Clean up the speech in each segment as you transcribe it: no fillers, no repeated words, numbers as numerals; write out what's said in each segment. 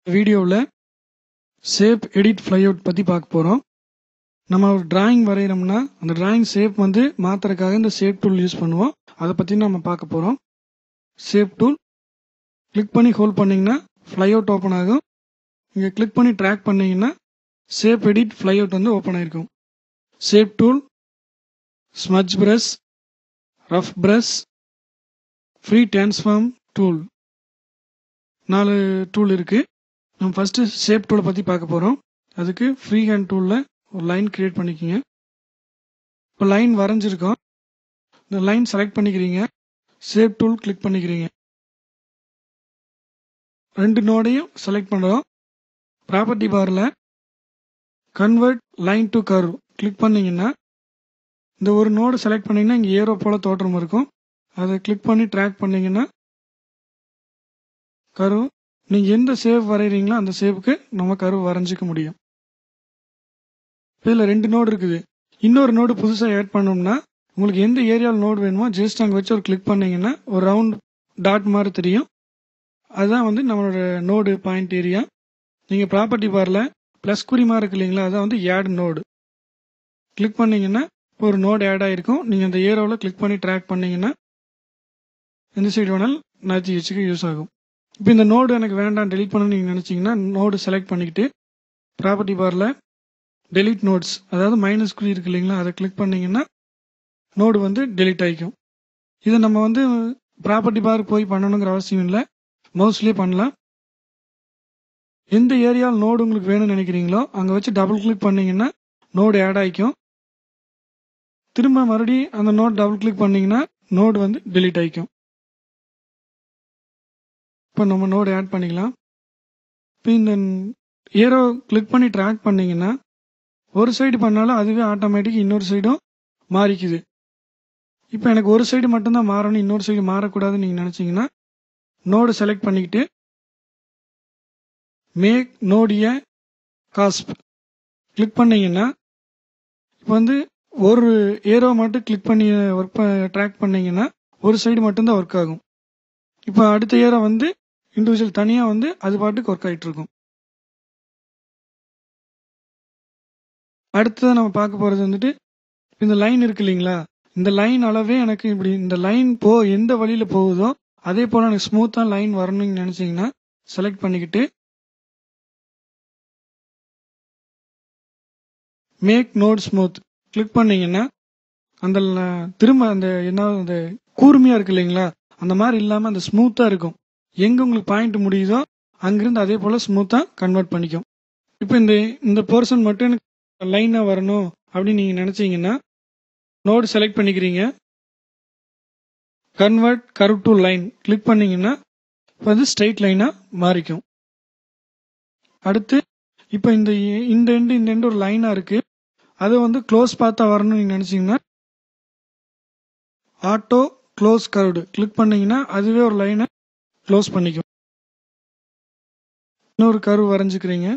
வீடியோவில் shape edit ஃப்ளைஅவுட் பற்றி பார்க்க போகிறோம். நம்ம ஒரு டிராயிங் வரைகிறோம்னா அந்த டிராயிங் ஷேப் வந்து மாற்றுறதுக்காக இந்த ஷேப் டூல் யூஸ் பண்ணுவோம். அதை பற்றி நம்ம பார்க்க போகிறோம். ஷேப் டூல் கிளிக் பண்ணி ஹோல்ட் பண்ணிங்கன்னா ஃப்ளைஅவுட் ஓப்பன் ஆகும். இங்கே கிளிக் பண்ணி ட்ராக் பண்ணிங்கன்னா ஷேப் எடிட் ஃப்ளைஅவுட் வந்து ஓப்பன் ஆகிருக்கும். Shape tool, smudge brush, rough brush, free transform tool, 4 tool இருக்குது. நம்ம ஃபஸ்ட்டு ஷேப் டூலை பற்றி பார்க்க போகிறோம். அதுக்கு ஃப்ரீ ஹேண்ட் டூலில் ஒரு லைன் கிரியேட் பண்ணிக்கிங்க. இப்போ லைன் வரைஞ்சிருக்கோம். இந்த லைன் செலக்ட் பண்ணிக்கிறீங்க. ஷேப் டூல் கிளிக் பண்ணிக்கிறீங்க. 2 நோடையும் செலக்ட் பண்ணுறோம். ப்ராப்பர்ட்டி பாரில் convert line to curve click பண்ணிங்கன்னா இந்த ஒரு நோடு செலக்ட் பண்ணிங்கன்னா இங்கே ஏரோ போல் தோற்றம் இருக்கும். அதை கிளிக் பண்ணி ட்ராக் பண்ணிங்கன்னா கர்வ், நீங்கள் எந்த ஷேப் வரைகிறீங்களோ அந்த ஷேப்புக்கு நம்ம கர்வ் வரைஞ்சிக்க முடியும். இதில் 2 நோடு இருக்குது. இன்னொரு நோடு புதுசாக ஆட் பண்ணோம்னா உங்களுக்கு எந்த ஏரியாவில் நோடு வேணுமோ ஜஸ்ட் அங்கே வச்சு ஒரு கிளிக் பண்ணிங்கன்னா ஒரு ரவுண்ட் டாட் மாதிரி தெரியும். அதுதான் வந்து நம்மளோட நோடு பாயிண்ட் ஏரியா. நீங்கள் ப்ராப்பர்ட்டி பாரில் ப்ளஸ் குறி மாதிரி இருக்கு இல்லைங்களா, அதான் வந்து ஆட் நோடு கிளிக் பண்ணிங்கன்னா இப்போ ஒரு நோடு ஆட் ஆகிருக்கும். நீங்கள் அந்த ஏரோவில் கிளிக் பண்ணி ட்ராக் பண்ணிங்கன்னா எந்த சைடு வேணாலும் நகர்த்தி வச்சுக்க யூஸ் ஆகும். இப்போ இந்த நோடு எனக்கு வேண்டாம் டெலிட் பண்ணணும்னு நீங்கள் நினச்சிங்கன்னா நோடு செலக்ட் பண்ணிக்கிட்டு ப்ராப்பர்ட்டி பாரில் டெலிட் நோட்ஸ், அதாவது மைனஸ் குறி இருக்கு இல்லைங்களா, அதை கிளிக் பண்ணிங்கன்னா நோடு வந்து டெலிட் ஆகிக்கும். இதை நம்ம வந்து ப்ராப்பர்ட்டி பார் போய் பண்ணணுங்கிற அவசியம் இல்லை, மவுஸ்லேயே பண்ணலாம். எந்த ஏரியாவில் நோடு உங்களுக்கு வேணும்னு நினைக்கிறீங்களோ அங்கே வச்சு டபுள் கிளிக் பண்ணிங்கன்னா நோடு ஆட் ஆகிக்கும். திரும்ப மறுபடியும் அந்த நோட் டபுள் கிளிக் பண்ணிங்கன்னா நோடு வந்து டெலிட் ஆகிக்கும். இப்போ நம்ம நோடு ஆட் பண்ணிக்கலாம். இப்போ இந்த ஏரோ கிளிக் பண்ணி ட்ராக் பண்ணிங்கன்னா ஒரு சைடு பண்ணாலும் அதுவே ஆட்டோமேட்டிக் இன்னொரு சைடும் மாறிக்குது. இப்போ எனக்கு ஒரு சைடு மட்டும்தான் மாறணும், இன்னொரு சைடு மாறக்கூடாதுன்னு நீங்கள் நினச்சிங்கன்னா நோடு செலக்ட் பண்ணிக்கிட்டு மேக் நோடிய காஸ்ப் கிளிக் பண்ணிங்கன்னா இப்போ வந்து ஒரு ஏரோ மட்டும் கிளிக் பண்ணி ட்ராக் பண்ணிங்கன்னா ஒரு சைடு மட்டும்தான் ஒர்க் ஆகும். இப்போ அடுத்த ஏரோ வந்து இண்டிவிஜுவல் தனியாக வந்து அது பாட்டுக்கு ஒர்க் ஆகிட்டு இருக்கும். அடுத்தது நம்ம பார்க்க போகிறது வந்துட்டு இந்த லைன் இருக்கு இல்லைங்களா, இந்த லைன் அளவே எனக்கு இப்படி இந்த லைன் எந்த வழியில் போகுதோ அதே போல் எனக்கு ஸ்மூத்தாக லைன் வரணும்னு நினச்சிங்கன்னா செலக்ட் பண்ணிக்கிட்டு மேக் நோட் ஸ்மூத் கிளிக் பண்ணிங்கன்னா அந்த திரும்ப அந்த என்ன அந்த கூர்மையாக இருக்கு இல்லைங்களா, அந்த மாதிரி இல்லாமல் அந்த ஸ்மூத்தாக இருக்கும். எங்கே உங்களுக்கு பாயிண்ட் முடியுதோ அங்கிருந்து அதே போல் ஸ்மூத்தாக கன்வெர்ட் பண்ணிக்கும். இப்போ இந்த போர்ஷன் மட்டும் எனக்கு லைனாக வரணும் அப்படின்னு நீங்கள் நினச்சிங்கன்னா நோடு செலக்ட் பண்ணிக்கிறீங்க. Convert curve to line click பண்ணிங்கன்னா இப்போ வந்து ஸ்ட்ரெயிட் லைனாக மாறிக்கும். அடுத்து இப்போ இந்த எண்டு ஒரு லைனாக இருக்குது, அது வந்து க்ளோஸ் பார்த்தா வரணும்னு நீங்கள் நினச்சிங்கன்னா ஆட்டோ க்ளோஸ் கர்வ்டு கிளிக் பண்ணிங்கன்னா அதுவே ஒரு லைனை க்ளோஸ் பண்ணிக்கும். இன்னொரு கர்வ் வரைஞ்சிக்கிறீங்க.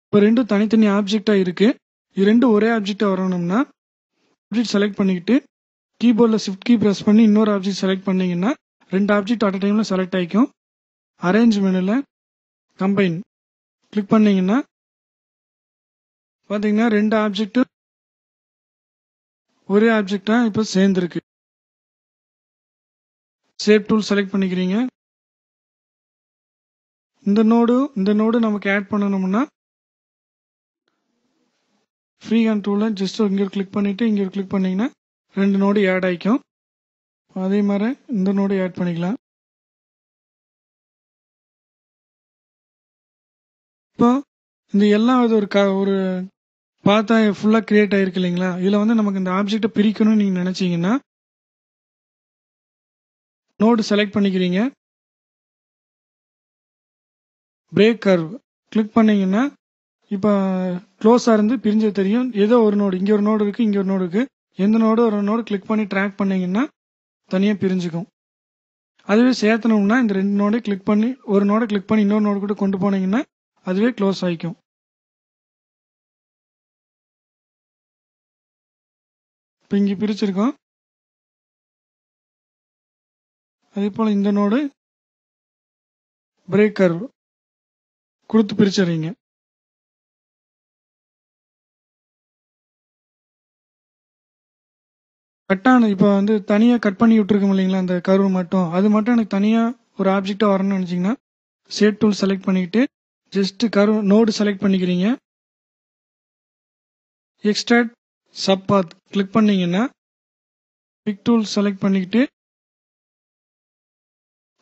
இப்போ 2 தனித்தனி ஆப்ஜெக்டாக இருக்குது. இது 2 ஒரே ஆப்ஜெக்டாக வரணும்னா ஆப்ஜெக்ட் செலக்ட் பண்ணிக்கிட்டு கீபோர்டில் ஷிஃப்ட் கீ ப்ரெஸ் பண்ணி இன்னொரு ஆப்ஜெக்ட் செலக்ட் பண்ணிங்கன்னா 2 ஆப்ஜெக்ட் அட் அ டைமில் செலக்ட் ஆகிக்கும். அரேஞ்ச் மெனுவில் கம்பைன் கிளிக் பண்ணிங்கன்னா பார்த்தீங்கன்னா 2 ஆப்ஜெக்ட்டும் ஒரே ஆப்ஜெக்டாக இப்போ சேர்ந்துருக்கு. ஷேப் டூல் செலக்ட் பண்ணிக்கிறீங்க. இந்த நோடு நமக்கு ஆட் பண்ணணும்னா ஃப்ரீ ஹேண்ட் டூலில் ஜஸ்ட் இங்கே ஒரு கிளிக் பண்ணிவிட்டு இங்கே ஒரு கிளிக் பண்ணிங்கன்னா 2 நோடு ஆட் ஆகிக்கும். அதே மாதிரி இந்த நோடு ஆட் பண்ணிக்கலாம். இப்போ இந்த எல்லாம் இது ஒரு பார்த்தா ஃபுல்லாக கிரியேட் ஆகிருக்கு இல்லைங்களா, இதில் வந்து நமக்கு இந்த ஆப்ஜெக்டை பிரிக்கணும்னு நீங்கள் நினச்சிங்கன்னா நோடு செலக்ட் பண்ணிக்கிறீங்க. பிரேக் கர்வ் கிளிக் பண்ணிங்கன்னா இப்போ க்ளோஸாக இருந்து பிரிஞ்சது தெரியும். ஏதோ ஒரு நோடு இங்கே ஒரு நோடு இருக்குது, இங்கே ஒரு நோடு இருக்குது, எந்த நோடு ஒரு நோடு கிளிக் பண்ணி ட்ராக் பண்ணிங்கன்னா தனியாக பிரிஞ்சுக்கும். அதுவே சேர்த்தணும்னா இந்த 2 நோடை கிளிக் பண்ணி ஒரு நோடை கிளிக் பண்ணி இன்னொரு நோடு கூட கொண்டு போனீங்கன்னா அதுவே க்ளோஸ் ஆகிக்கும். இப்போ இங்கே பிரிச்சிருக்கோம். அதே போல் இந்த நோடு பிரேக் கர்வ் கொடுத்து பிரிச்சிடுறீங்க. கட்டான இப்போ வந்து தனியாக கட் பண்ணி விட்டுருக்கோம் இல்லைங்களா, அந்த கர்வ் மட்டும், அது மட்டும் எனக்கு தனியாக ஒரு ஆப்ஜெக்டாக வரணும்னு நினச்சிங்கன்னா ஷேட் டூல் செலக்ட் பண்ணிக்கிட்டு ஜஸ்ட் கர்வ் நோடு செலக்ட் பண்ணிக்கிறீங்க. எக்ஸ்ட்ராக்ட் சப் பாத் கிளிக் பண்ணீங்கன்னா பிக் டூல் செலக்ட் பண்ணிக்கிட்டு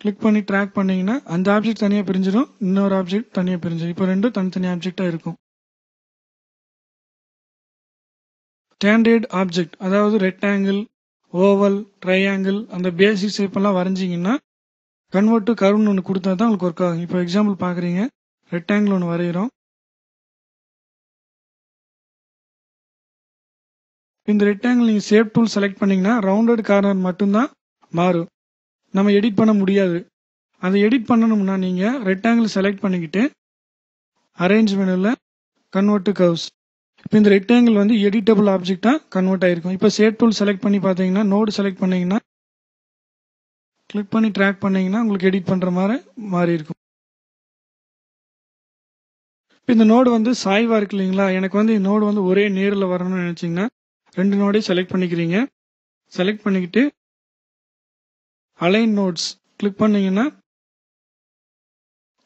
கிளிக் பண்ணி ட்ராக் பண்ணீங்கன்னா அந்த ஆப்ஜெக்ட் தனியாக பிரிஞ்சிடும், இன்னொரு ஆப்ஜெக்ட் தனியாக பிரிஞ்சிடும். இப்போ ரெண்டும் தனித்தனி ஆப்ஜெக்டாக இருக்கும். ஸ்டாண்டர்ட் ஆப்ஜெக்ட், அதாவது ரெக்டாங்கிள், ஓவல், ட்ரையாங்கிள், அந்த பேசிக் ஷேப் எல்லாம் வரைஞ்சிங்கன்னா கன்வெர்ட் டு கர்வ்னு ஒன்று கொடுத்தா தான் உங்களுக்கு ஒர்க் ஆகும். இப்போ எக்ஸாம்பிள் பார்க்குறீங்க, ரெக்டாங்கிள் ஒன்று வரைகிறோம். இந்த ரெக்டாங்கிள் நீங்கள் ஷேப் டூல் செலக்ட் பண்ணீங்கன்னா ரவுண்டட் கார்னர் மட்டும்தான் மாறும், நம்ம எடிட் பண்ண முடியாது. அதை எடிட் பண்ணணும்னா நீங்கள் ரெக்டாங்கிள் செலக்ட் பண்ணிக்கிட்டு அரேஞ்ச் மெனுவில் கன்வெர்ட் டு கர்வ்ஸ், இப்போ இந்த ரெக்டாங்கிள் வந்து எடிட்டபிள் ஆப்ஜெக்டாக கன்வெர்ட் ஆகிருக்கும். இப்போ ஷேப் டூல் செலக்ட் பண்ணி பார்த்தீங்கன்னா நோடு செலக்ட் பண்ணீங்கன்னா கிளிக் பண்ணி ட்ராக் பண்ணீங்கன்னா உங்களுக்கு எடிட் பண்ணுற மாதிரி மாறி இருக்கும். இப்போ இந்த நோடு வந்து சாய்வாக இருக்கு இல்லைங்களா, எனக்கு வந்து இந்த நோடு வந்து ஒரே நேரில் வரணும்னு நினச்சிங்கன்னா ரெண்டு நோடையும் செலக்ட் பண்ணிக்கிறீங்க. செலக்ட் பண்ணிக்கிட்டு அலைன் நோட்ஸ் கிளிக் பண்ணீங்கன்னா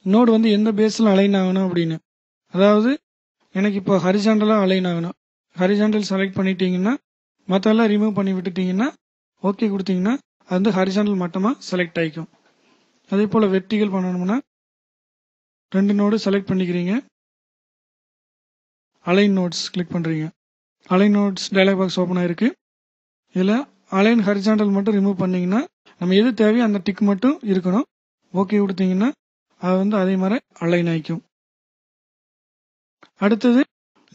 நோடு வந்து எந்த பேஸில் அலைன் ஆகணும் அப்படின்னு, அதாவது எனக்கு இப்போ ஹரிசாண்டலாக அலைன் ஆகணும். ஹரிசாண்டல் செலக்ட் பண்ணிட்டீங்கன்னா மற்றெல்லாம் ரிமூவ் பண்ணி விட்டுட்டீங்கன்னா ஓகே கொடுத்தீங்கன்னா அது வந்து ஹரிசாண்டல் மட்டமாக செலக்ட் ஆகிக்கும். அதே போல் வெர்டிகல் பண்ணணும்னா ரெண்டு நோடு செலக்ட் பண்ணிக்கிறீங்க. அலைன் நோட்ஸ் கிளிக் பண்ணுறீங்க. Align nodes dialog box open ஆகிருக்கு. இதில் அலைன் ஹரிசாண்டல் மட்டும் ரிமூவ் பண்ணிங்கன்னா நம்ம எது தேவையோ அந்த டிக் மட்டும் இருக்கணும். ஓகே கொடுத்தீங்கன்னா அது வந்து அதே மாதிரி அலைன் ஆகிக்கும். அடுத்தது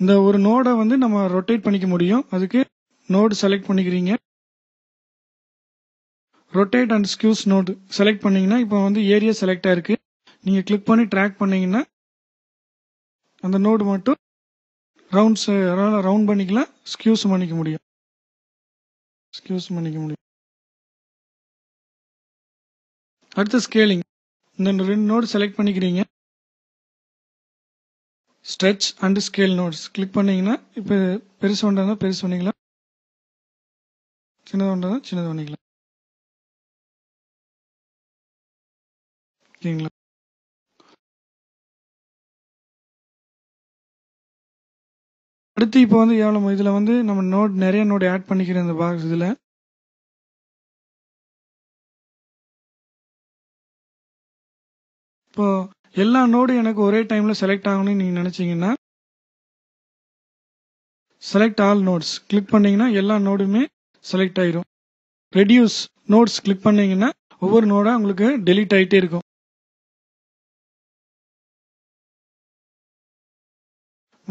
இந்த ஒரு நோடை வந்து நம்ம ரொட்டேட் பண்ணிக்க முடியும். அதுக்கு நோடு செலக்ட் பண்ணிக்கிறீங்க. ரொட்டேட் அண்ட் ஸ்கியூஸ் நோடு செலக்ட் பண்ணீங்கன்னா இப்போ வந்து ஏரியா செலக்ட் ஆயிருக்கு. நீங்கள் கிளிக் பண்ணி ட்ராக் பண்ணீங்கன்னா அந்த நோடு மட்டும் ரவுண்ட் பண்ணிக்கலாம், ஸ்கியூஸ் பண்ணிக்க முடியும். அடுத்து ஸ்கேலிங், இந்த ரெண்டு நோடு செலக்ட் பண்ணிக்கிறீங்க. Stretch and scale notes click பண்ணீங்கன்னா இப்போ பெருசு பண்ணுறதா பெருசு பண்ணிக்கலாம், சின்னது பண்ணுறதா சின்னது பண்ணிக்கலாம். ஓகேங்களா? அடுத்து இப்போ வந்து எவ்வளோ இதில் வந்து நம்ம நோட் நிறைய நோடு ஆட் பண்ணிக்கிறோம் இந்த பாக்ஸ். இதில் இப்போ எல்லா நோடும் எனக்கு ஒரே டைமில் செலக்ட் ஆகணும்னு நீங்கள் நினச்சிங்கன்னா செலக்ட் ஆல் நோட்ஸ் கிளிக் பண்ணீங்கன்னா எல்லா நோடுமே செலக்ட் ஆயிரும். ரெடியூஸ் நோட்ஸ் கிளிக் பண்ணீங்கன்னா ஒவ்வொரு நோடாக உங்களுக்கு டெலீட் ஆகிட்டே இருக்கும்.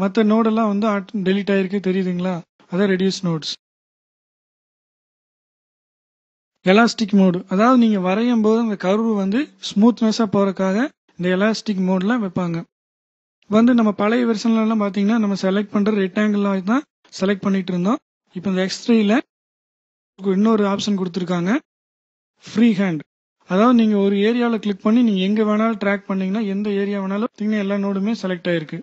மற்ற நோடெல்லாம் வந்து டெலீட் ஆகிருக்கு தெரியுதுங்களா, அதான் ரெடியூஸ் நோட்ஸ். எலாஸ்டிக் மோடு, அதாவது நீங்கள் வரையும் போது அந்த கர்வ் வந்து ஸ்மூத்னஸாக போகிறதுக்காக இந்த எலாஸ்டிக் மோடில் வைப்பாங்க. வந்து நம்ம பழைய வெர்ஷன்லாம் பார்த்தீங்கன்னா நம்ம செலக்ட் பண்ணுற ரெக்டாங்கிளாக தான் செலக்ட் பண்ணிட்டு இருந்தோம். இப்போ இந்த X3ல இன்னொரு ஆப்ஷன் கொடுத்துருக்காங்க, ஃப்ரீ ஹேண்ட். அதாவது நீங்கள் ஒரு ஏரியாவில் கிளிக் பண்ணி நீங்கள் எங்கே வேணாலும் ட்ராக் பண்ணீங்கன்னா எந்த ஏரியா வேணாலும் பார்த்தீங்கன்னா எல்லா நோடுமே செலக்ட் ஆகிருக்கு.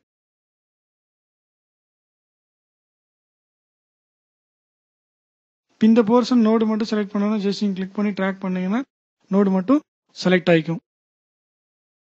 இந்த போர்ஷன் நோடு மட்டும் செலக்ட் பண்ணணும், ஜஸ்ட் நீங்கள் கிளிக் பண்ணி ட்ராக் பண்ணீங்கன்னா நோடு மட்டும் செலக்ட் ஆகிக்கும்.